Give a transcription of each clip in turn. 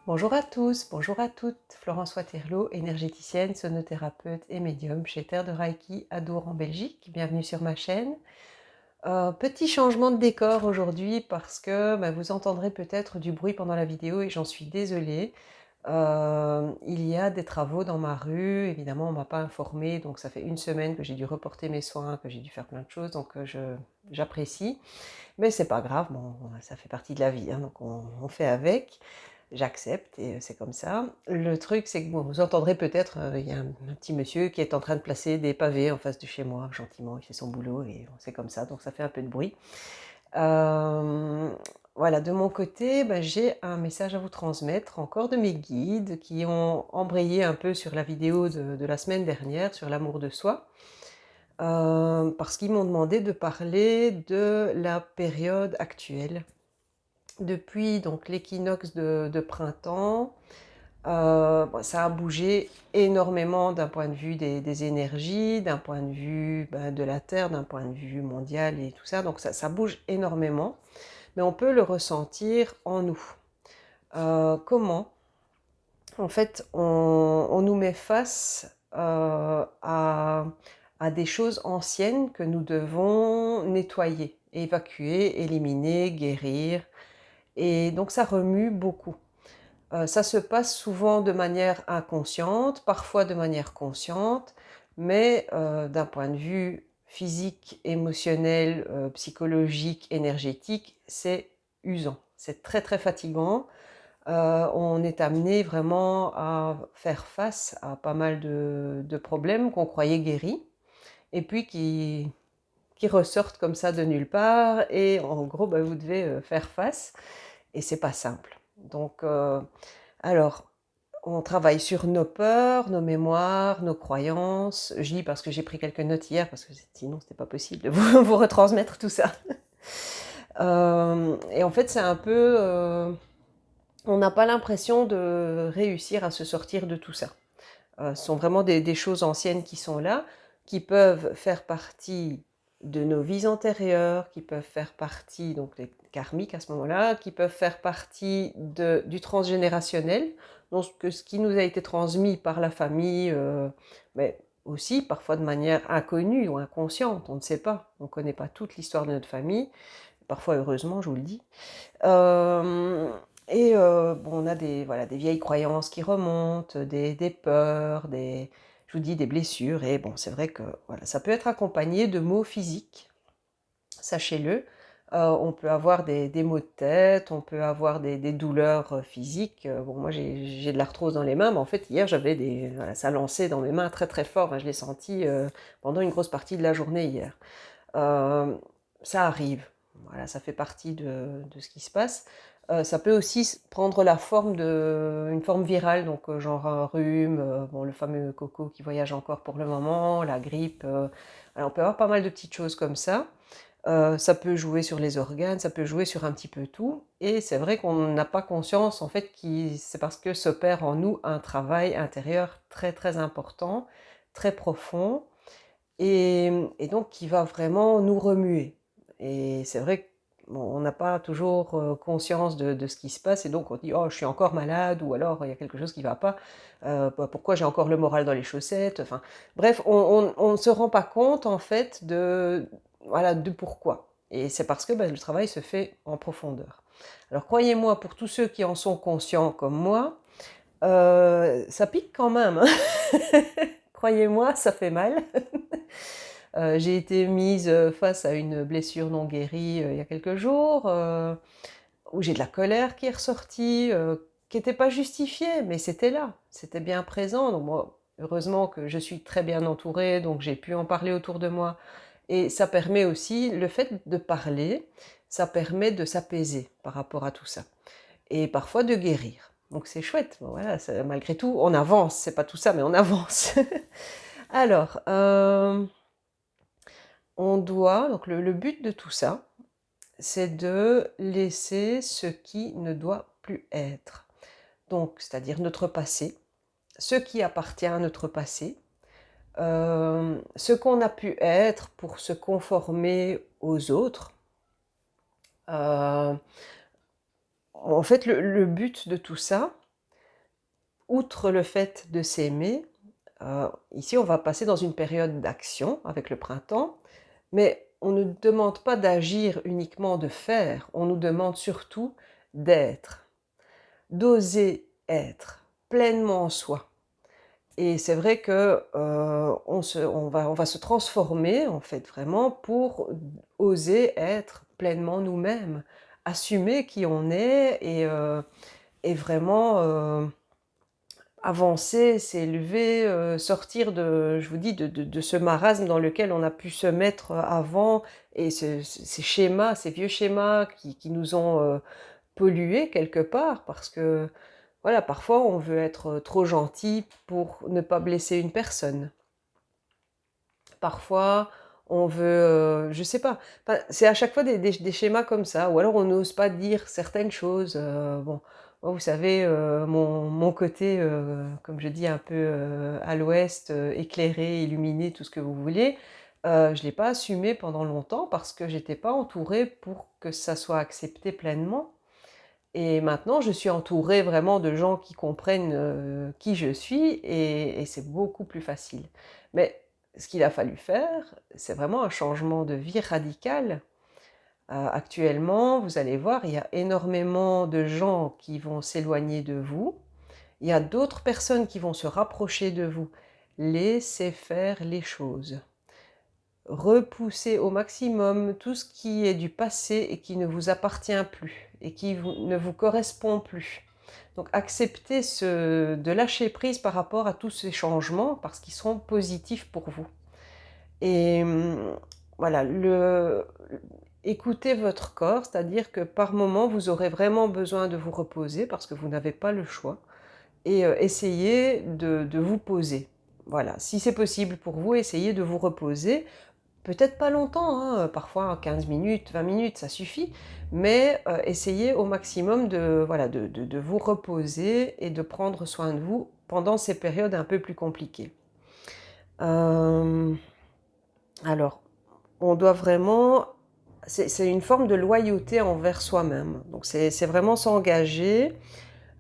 Bonjour à tous, bonjour à toutes. Florence Waterloo, énergéticienne, sonothérapeute et médium chez Terre de Reiki à Dour en Belgique. Bienvenue sur ma chaîne. Petit changement de décor aujourd'hui parce que vous entendrez peut-être du bruit pendant la vidéo et j'en suis désolée. Il y a des travaux dans ma rue, évidemment on ne m'a pas informée, donc ça fait une semaine que j'ai dû reporter mes soins, que j'ai dû faire plein de choses, donc j'apprécie. Mais c'est pas grave, bon, ça fait partie de la vie, hein, donc on fait avec. J'accepte et c'est comme ça. Le truc, c'est que bon, vous entendrez peut-être, il y a un petit monsieur qui est en train de placer des pavés en face de chez moi, gentiment, il fait son boulot et c'est comme ça, donc ça fait un peu de bruit. Euh, voilà, de mon côté, j'ai un message à vous transmettre, encore de mes guides qui ont embrayé un peu sur la vidéo de la semaine dernière, sur l'amour de soi, parce qu'ils m'ont demandé de parler de la période actuelle. Depuis donc l'équinoxe de printemps, ça a bougé énormément d'un point de vue des énergies, d'un point de vue de la Terre, d'un point de vue mondial et tout ça. Donc ça bouge énormément, mais on peut le ressentir en nous. Comment? En fait, on nous met face à des choses anciennes que nous devons nettoyer, évacuer, éliminer, guérir. Et donc ça remue beaucoup. Ça se passe souvent de manière inconsciente, parfois de manière consciente, mais d'un point de vue physique, émotionnel, psychologique, énergétique, c'est usant. C'est très très fatigant. On est amené vraiment à faire face à pas mal de problèmes qu'on croyait guéris, et puis qui ressortent comme ça de nulle part, et en gros, vous devez faire face, et c'est pas simple. Donc, alors, on travaille sur nos peurs, nos mémoires, nos croyances. Je dis parce que j'ai pris quelques notes hier, parce que sinon c'était pas possible de vous retransmettre tout ça. Et en fait, c'est un peu... on n'a pas l'impression de réussir à se sortir de tout ça. Ce sont vraiment des choses anciennes qui sont là, qui peuvent faire partie de nos vies antérieures, qui peuvent faire partie, donc les karmiques à ce moment-là, qui peuvent faire partie du transgénérationnel, donc ce qui nous a été transmis par la famille, mais aussi parfois de manière inconnue ou inconsciente, on ne sait pas, on ne connaît pas toute l'histoire de notre famille, parfois heureusement, je vous le dis. Euh, on a des vieilles croyances qui remontent, des peurs, je vous dis, des blessures. Et bon, c'est vrai que voilà, ça peut être accompagné de maux physiques, sachez-le. On peut avoir des maux de tête, on peut avoir des douleurs physiques. Bon, moi, j'ai de l'arthrose dans les mains, mais en fait, hier, voilà, ça lançait dans mes mains très très fort. Je l'ai senti pendant une grosse partie de la journée hier. Euh, Ça arrive, voilà, ça fait partie de ce qui se passe. Ça peut aussi prendre la forme une forme virale, donc genre un rhume, bon, le fameux coco qui voyage encore pour le moment, la grippe. Alors on peut avoir pas mal de petites choses comme ça. Ça peut jouer sur les organes, ça peut jouer sur un petit peu tout. Et c'est vrai qu'on n'a pas conscience, en fait, c'est parce que s'opère en nous un travail intérieur très très important, très profond, et donc qui va vraiment nous remuer. Et c'est vrai qu'on n'a pas toujours conscience de ce qui se passe, et donc on dit «Oh, je suis encore malade», ou alors «Il y a quelque chose qui ne va pas, pourquoi j'ai encore le moral dans les chaussettes ?» Enfin, bref, on ne se rend pas compte, en fait, voilà, de pourquoi. Et c'est parce que le travail se fait en profondeur. Alors croyez-moi, pour tous ceux qui en sont conscients comme moi, ça pique quand même, hein. Croyez-moi, ça fait mal. J'ai été mise face à une blessure non guérie il y a quelques jours, où j'ai de la colère qui est ressortie, qui n'était pas justifiée, mais c'était là, c'était bien présent. Donc moi, heureusement que je suis très bien entourée, donc j'ai pu en parler autour de moi. Et ça permet aussi, le fait de parler, ça permet de s'apaiser par rapport à tout ça. Et parfois de guérir. Donc c'est chouette, bon, voilà, malgré tout, on avance, c'est pas tout ça, mais on avance. Alors, on doit, donc le but de tout ça, c'est de laisser ce qui ne doit plus être. Donc, c'est-à-dire notre passé, ce qui appartient à notre passé, ce qu'on a pu être pour se conformer aux autres. En fait, le but de tout ça, outre le fait de s'aimer, ici on va passer dans une période d'action avec le printemps, mais on ne demande pas d'agir uniquement, de faire, on nous demande surtout d'être, d'oser être pleinement soi. Et c'est vrai que on va se transformer en fait vraiment pour oser être pleinement nous-mêmes, assumer qui on est et vraiment avancer, s'élever, sortir de, je vous dis, de ce marasme dans lequel on a pu se mettre avant et ces schémas, ces vieux schémas qui nous ont pollués quelque part parce que voilà, parfois on veut être trop gentil pour ne pas blesser une personne. Parfois on veut, je sais pas, enfin, c'est à chaque fois des schémas comme ça, ou alors on n'ose pas dire certaines choses. Bon, moi, vous savez, mon côté, comme je dis, un peu à l'ouest, éclairé, illuminé, tout ce que vous voulez, je ne l'ai pas assumé pendant longtemps parce que j'étais pas entourée pour que ça soit accepté pleinement. Et maintenant, je suis entourée vraiment de gens qui comprennent qui je suis et c'est beaucoup plus facile. Mais ce qu'il a fallu faire, c'est vraiment un changement de vie radical. Actuellement, vous allez voir, il y a énormément de gens qui vont s'éloigner de vous. Il y a d'autres personnes qui vont se rapprocher de vous. Laissez faire les choses. Repoussez au maximum tout ce qui est du passé et qui ne vous appartient plus et qui ne vous correspond plus. Donc acceptez de lâcher prise par rapport à tous ces changements parce qu'ils seront positifs pour vous. Et voilà, écoutez votre corps, c'est-à-dire que par moment vous aurez vraiment besoin de vous reposer parce que vous n'avez pas le choix et essayez de vous poser. Voilà, si c'est possible pour vous, essayez de vous reposer. Peut-être pas longtemps, hein, parfois 15 minutes, 20 minutes, ça suffit, mais essayez au maximum voilà, de vous reposer et de prendre soin de vous pendant ces périodes un peu plus compliquées. Alors, on doit vraiment... C'est une forme de loyauté envers soi-même. Donc c'est vraiment s'engager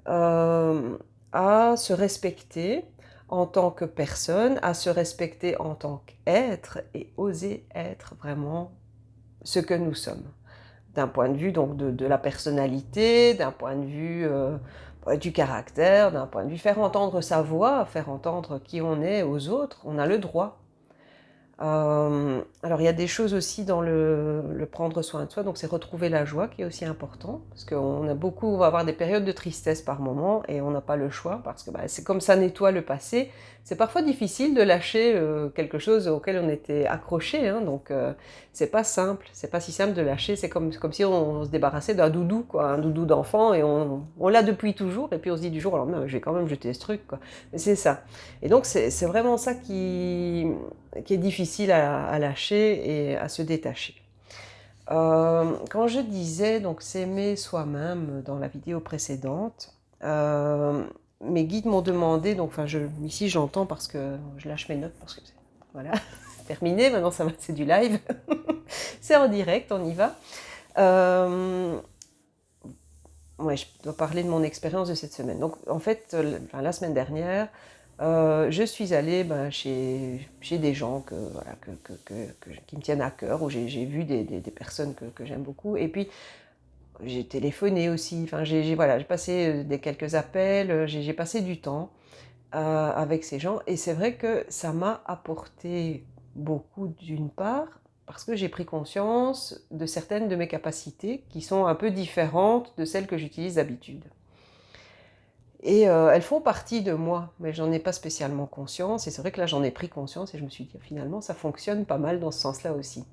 à se respecter en tant que personne, à se respecter en tant qu'être et oser être vraiment ce que nous sommes. D'un point de vue donc de la personnalité, d'un point de vue du caractère, d'un point de vue faire entendre sa voix, faire entendre qui on est aux autres, on a le droit. Alors il y a des choses aussi dans le prendre soin de soi, donc c'est retrouver la joie qui est aussi important, parce qu'on a beaucoup, on va avoir des périodes de tristesse par moment et on n'a pas le choix, parce que c'est comme ça nettoie le passé. C'est parfois difficile de lâcher quelque chose auquel on était accroché, hein, donc c'est pas simple, c'est pas si simple de lâcher, c'est comme si on se débarrassait d'un doudou, quoi, un doudou d'enfant, et on l'a depuis toujours, et puis on se dit du jour au lendemain, je vais quand même jeter ce truc, quoi. Mais c'est ça. Et donc c'est vraiment ça qui est difficile à lâcher et à se détacher. Quand je disais donc s'aimer soi-même dans la vidéo précédente, mes guides m'ont demandé, donc ici j'entends parce que je lâche mes notes parce que voilà, c'est terminé, maintenant c'est du live, c'est en direct, on y va. Ouais, je dois parler de mon expérience de cette semaine. Donc en fait, la semaine dernière, je suis allée chez des gens voilà, qui me tiennent à cœur, où j'ai vu des personnes que j'aime beaucoup. Et puis, j'ai téléphoné aussi. Enfin, voilà, j'ai passé quelques appels, j'ai passé du temps avec ces gens. Et c'est vrai que ça m'a apporté beaucoup, d'une part, parce que j'ai pris conscience de certaines de mes capacités qui sont un peu différentes de celles que j'utilise d'habitude. Et elles font partie de moi, mais j'en ai pas spécialement conscience. Et c'est vrai que là, j'en ai pris conscience et je me suis dit, finalement, ça fonctionne pas mal dans ce sens-là aussi.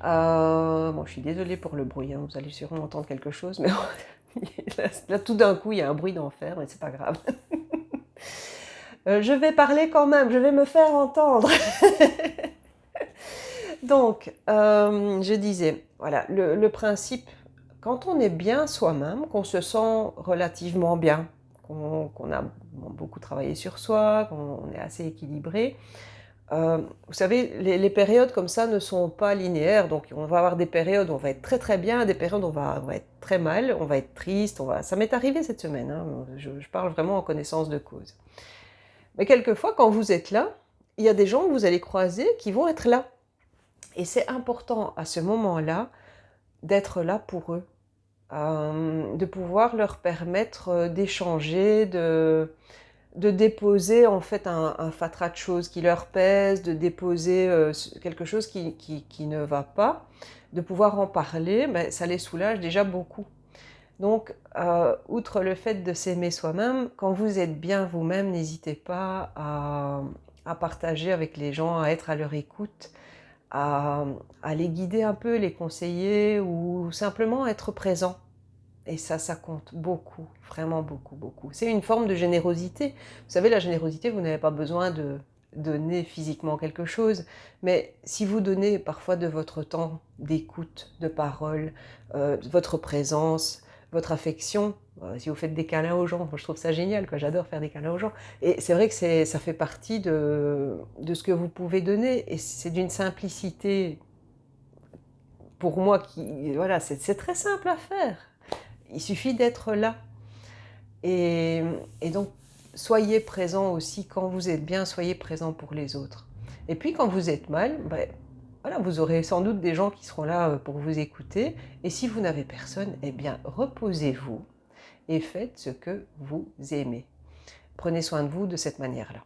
Bon, je suis désolée pour le bruit, hein, vous allez sûrement entendre quelque chose, mais là, tout d'un coup, il y a un bruit d'enfer, mais c'est pas grave. Je vais parler quand même, je vais me faire entendre. Donc, je disais, voilà, le principe, quand on est bien soi-même, qu'on se sent relativement bien, qu'on a beaucoup travaillé sur soi, qu'on est assez équilibré, Vous savez, les périodes comme ça ne sont pas linéaires, donc on va avoir des périodes où on va être très très bien, des périodes où on va être très mal, on va être triste, ça m'est arrivé cette semaine, hein, je parle vraiment en connaissance de cause. Mais quelquefois, quand vous êtes là, il y a des gens que vous allez croiser qui vont être là. Et c'est important à ce moment-là d'être là pour eux, de pouvoir leur permettre d'échanger, de déposer en fait un fatras de choses qui leur pèsent, de déposer quelque chose qui ne va pas, de pouvoir en parler, ben, ça les soulage déjà beaucoup. Donc, outre le fait de s'aimer soi-même, quand vous êtes bien vous-même, n'hésitez pas à partager avec les gens, à être à leur écoute, à, à les guider un peu, les conseiller ou simplement être présent. Et ça compte beaucoup, vraiment beaucoup, beaucoup. C'est une forme de générosité. Vous savez, la générosité, vous n'avez pas besoin de donner physiquement quelque chose, mais si vous donnez parfois de votre temps d'écoute, de parole, votre présence, votre affection, si vous faites des câlins aux gens, moi je trouve ça génial, quoi. J'adore faire des câlins aux gens. Et c'est vrai que ça fait partie de ce que vous pouvez donner, et c'est d'une simplicité, pour moi, voilà, c'est très simple à faire. Il suffit d'être là. Et, et donc, soyez présent aussi quand vous êtes bien, soyez présent pour les autres. Et puis, quand vous êtes mal, ben, voilà, vous aurez sans doute des gens qui seront là pour vous écouter. Et si vous n'avez personne, eh bien, reposez-vous et faites ce que vous aimez. Prenez soin de vous de cette manière-là.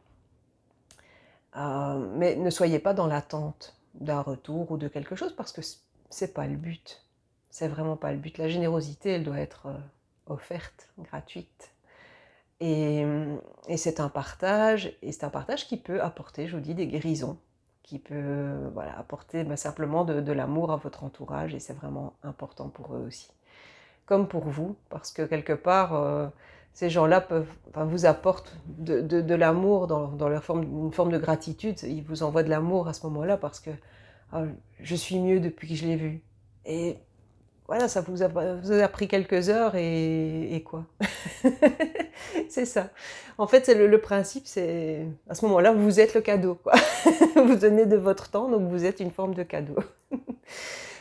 Mais ne soyez pas dans l'attente d'un retour ou de quelque chose, parce que c'est pas le but. C'est vraiment pas le but. La générosité, elle doit être offerte, gratuite. Et, et c'est un partage qui peut apporter, je vous dis, des guérisons, qui peut voilà, apporter simplement de l'amour à votre entourage, et c'est vraiment important pour eux aussi. Comme pour vous, parce que quelque part, ces gens-là vous apportent de l'amour dans une forme de gratitude. Ils vous envoient de l'amour à ce moment-là parce que ah, je suis mieux depuis que je l'ai vu. Et voilà, ça vous a pris quelques heures et quoi. C'est ça. En fait, c'est le principe, c'est à ce moment-là, vous êtes le cadeau, quoi. Vous donnez de votre temps, donc vous êtes une forme de cadeau.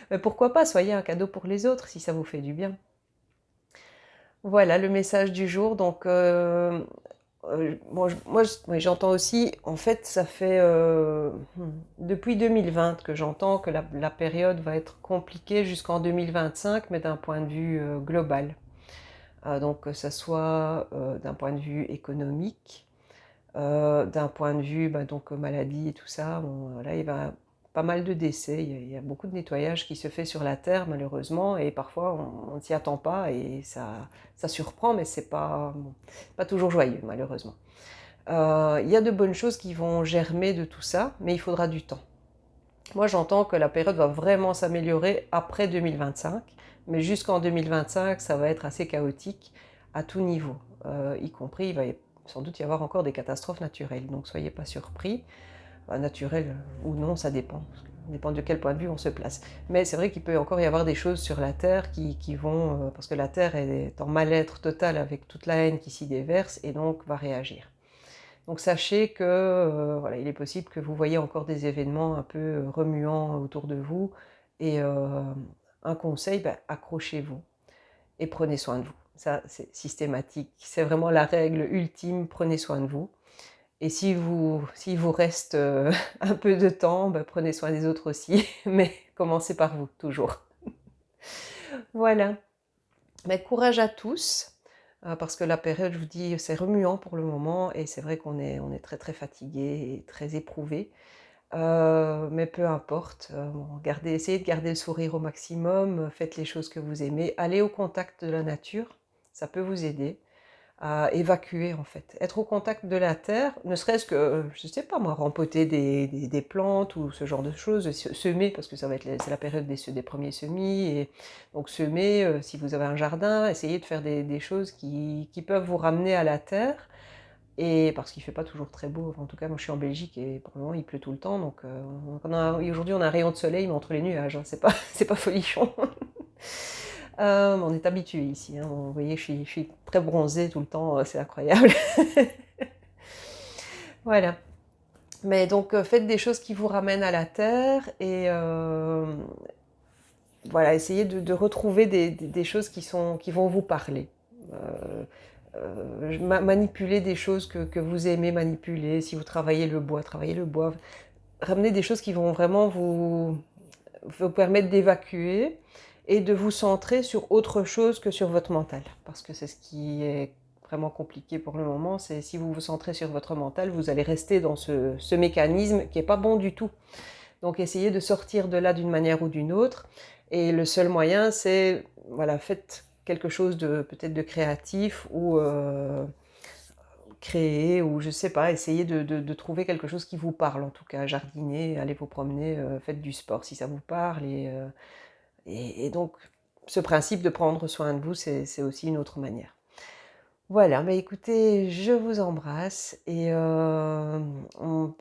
Mais pourquoi pas, soyez un cadeau pour les autres si ça vous fait du bien. Voilà le message du jour. Donc, moi, j'entends aussi, en fait, ça fait depuis 2020 que j'entends que la période va être compliquée jusqu'en 2025, mais d'un point de vue global. Donc, que ce soit d'un point de vue économique, d'un point de vue donc, maladie et tout ça. Bon, là, il va pas mal de décès. Il y a beaucoup de nettoyage qui se fait sur la Terre, malheureusement, et parfois on ne s'y attend pas et ça surprend, mais c'est pas toujours joyeux, malheureusement. Il y a de bonnes choses qui vont germer de tout ça, mais il faudra du temps. Moi, j'entends que la période va vraiment s'améliorer après 2025, mais jusqu'en 2025, ça va être assez chaotique à tout niveau, y compris, il va sans doute y avoir encore des catastrophes naturelles, donc soyez pas surpris. Naturelles ou non, ça dépend. Ça dépend de quel point de vue on se place. Mais c'est vrai qu'il peut encore y avoir des choses sur la Terre qui vont... parce que la Terre est en mal-être total avec toute la haine qui s'y déverse et donc va réagir. Donc sachez que voilà, il est possible que vous voyez encore des événements un peu remuants autour de vous. Et un conseil, accrochez-vous et prenez soin de vous. Ça, c'est systématique. C'est vraiment la règle ultime, prenez soin de vous. Et s'il vous reste un peu de temps, prenez soin des autres aussi. Mais commencez par vous, toujours. Voilà. Courage à tous. Parce que la période, je vous dis, c'est remuant pour le moment. Et c'est vrai qu'on est très très fatigué et très éprouvé. Mais peu importe. Essayez de garder le sourire au maximum. Faites les choses que vous aimez. Allez au contact de la nature. Ça peut vous aider à évacuer, en fait. Être au contact de la terre, ne serait-ce que, je ne sais pas moi, rempoter des plantes ou ce genre de choses, semer, parce que c'est la période des premiers semis, et donc semer, si vous avez un jardin, essayez de faire des choses qui peuvent vous ramener à la terre, et parce qu'il ne fait pas toujours très beau. En tout cas, moi je suis en Belgique et pour le moment il pleut tout le temps, donc aujourd'hui on a un rayon de soleil mais entre les nuages, hein, c'est pas folichon. On est habitué ici, hein. Vous voyez, je suis très bronzée tout le temps, c'est incroyable. Voilà. Mais donc, faites des choses qui vous ramènent à la terre et voilà, essayez de retrouver des choses qui vont vous parler. Manipuler des choses que vous aimez manipuler. Si vous travaillez le bois, travaillez le bois. Ramenez des choses qui vont vraiment vous permettre d'évacuer et de vous centrer sur autre chose que sur votre mental. Parce que c'est ce qui est vraiment compliqué pour le moment, c'est si vous vous centrez sur votre mental, vous allez rester dans ce mécanisme qui n'est pas bon du tout. Donc essayez de sortir de là d'une manière ou d'une autre. Et le seul moyen, c'est, voilà, faites quelque chose de peut-être de créatif ou créer, ou je sais pas, essayez de trouver quelque chose qui vous parle en tout cas. Jardiner, allez vous promener, faites du sport si ça vous parle. Et donc, ce principe de prendre soin de vous, c'est aussi une autre manière. Voilà, mais écoutez, je vous embrasse et je vous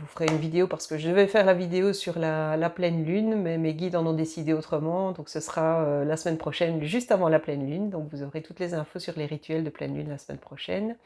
ferai une vidéo parce que je devais faire la vidéo sur la pleine lune, mais mes guides en ont décidé autrement, donc ce sera la semaine prochaine, juste avant la pleine lune, donc vous aurez toutes les infos sur les rituels de pleine lune la semaine prochaine.